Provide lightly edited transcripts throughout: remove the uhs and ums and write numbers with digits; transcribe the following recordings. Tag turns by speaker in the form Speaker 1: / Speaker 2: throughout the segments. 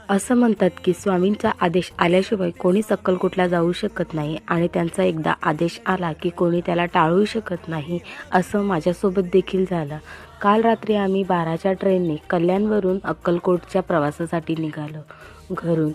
Speaker 1: असं म्हणतात की स्वामींचा आदेश आल्याशिवाय कोणीच अक्कलकोटला जाऊ शकत नाही आणि त्यांचा एकदा आदेश आला की कोणी त्याला टाळू शकत नाही. असं माझ्यासोबत देखील झालं. काल रात्री आम्ही 12च्या ट्रेनने कल्याणवरून अक्कलकोटच्या प्रवासासाठी निघालो. घरून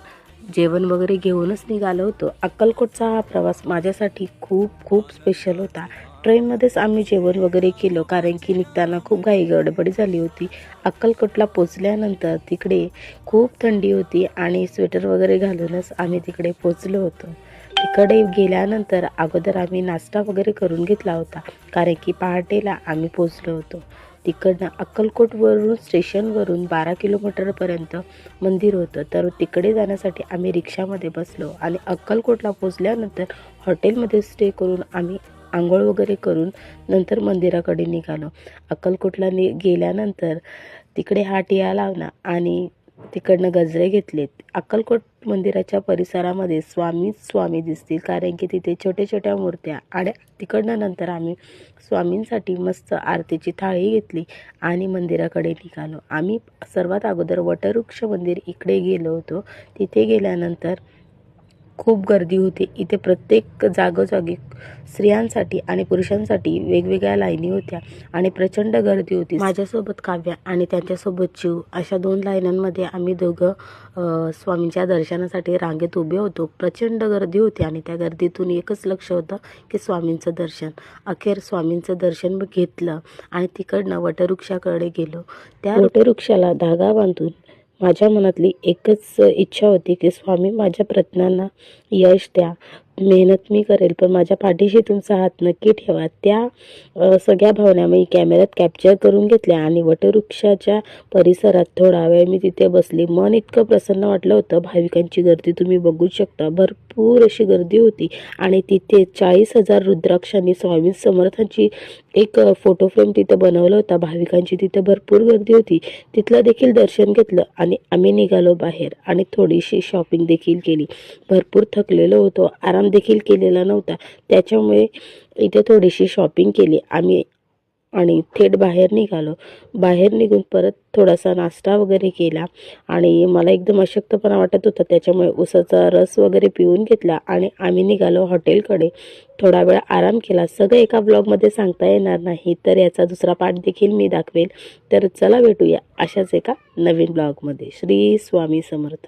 Speaker 1: जेवण वगैरे घेऊनच निघालो होतो. अक्कलकोटचा हा प्रवास माझ्यासाठी खूप खूप स्पेशल होता. ट्रेनमध्येच आम्ही जेवण वगैरे केलं, कारण की निघताना खूप घाई गडबड झाली होती. अक्कलकोटला पोचल्यानंतर तिकडे खूप थंडी होती आणि स्वेटर वगैरे घालूनच आम्ही तिकडे पोचलो होतो. तिकडे गेल्यानंतर अगोदर आम्ही नाश्ता वगैरे करून घेतला होता, कारण की पहाटेला आम्ही पोचलो होतो. तिकडनं अक्कलकोटवरून स्टेशनवरून 12 किलोमीटरपर्यंत मंदिर होतं, तर तिकडे जाण्यासाठी आम्ही रिक्षामध्ये बसलो आणि अक्कलकोटला पोचल्यानंतर हॉटेलमध्ये स्टे करून आम्ही आंघोळ वगैरे करून नंतर मंदिराकडे निघालो. अक्कलकोटला गेल्यानंतर तिकडे हा टिळा लावला आणि तिकडनं गजरे घेतलेत. अक्कलकोट मंदिराच्या परिसरामध्ये स्वामी दिसतील, कारण की तिथे छोट्या छोट्या मूर्त्या, आणि तिकडनं नंतर आम्ही स्वामींसाठी मस्त आरतीची थाळी घेतली आणि मंदिराकडे निघालो. आम्ही सर्वात अगोदर वटवृक्ष मंदिर इकडे गेलो होतो. तिथे गेल्यानंतर खूप गर्दी होती. इथे प्रत्येक जागोजागी स्त्रियांसाठी आणि पुरुषांसाठी वेगवेगळ्या लाईनी होत्या आणि प्रचंड गर्दी होती. माझ्यासोबत काव्या आणि त्यांच्यासोबत शिव, अशा 2 लाईनांमध्ये आम्ही दोघं स्वामींच्या दर्शनासाठी रांगेत उभे होतो. प्रचंड गर्दी होती आणि त्या गर्दीतून एकच लक्ष होतं की स्वामींचं दर्शन. अखेर स्वामींचं दर्शन घेतलं आणि तिकडनं वटवृक्षाकडे गेलो. त्या वटवृक्षाला धागा बांधून माझ्या मनातली एकच इच्छा होती की स्वामी, माझ्या प्रयत्नांना यश द्या. मेहनत मी करेल, पण माझ्या पाठीशी तुमचा हात नक्की ठेवा. त्या सगळ्या भावना मी कॅमेऱ्यात कॅप्चर करून घेतल्या आणि वटवृक्षाच्या परिसरात थोडा वेळ मी तिथे बसली. मन इतकं प्रसन्न वाटलं होतं. भाविकांची गर्दी तुम्ही बघू शकता. भरपूर अशी गर्दी होती आणि तिथे 40,000 रुद्राक्षांनी स्वामी समर्थांची एक फोटो फ्रेम तिथं बनवलं होता. भाविकांची तिथे भरपूर गर्दी होती. तिथलं देखील दर्शन घेतलं आणि आम्ही निघालो बाहेर आणि थोडीशी शॉपिंग देखील केली. भरपूर थकलेलो होतो, आराम देखील केलेला नव्हता, त्याच्यामुळे इथे थोडीशी शॉपिंग केली आम्ही आणि थेट बाहेर निघालो. बाहेर निघून परत थोडासा नाश्ता वगैरे केला आणि मला एकदम अशक्तपणा वाटत होता, त्याच्यामुळे उसाचा रस वगैरे पिऊन घेतला आणि आम्ही निघालो हॉटेलकडे. थोडा वेळ आराम केला. सगळं एका ब्लॉगमध्ये सांगता येणार नाही, तर याचा दुसरा पार्ट देखील मी दाखवेल. तर चला भेटूया अशाच एका नवीन ब्लॉगमध्ये. श्री स्वामी समर्थ.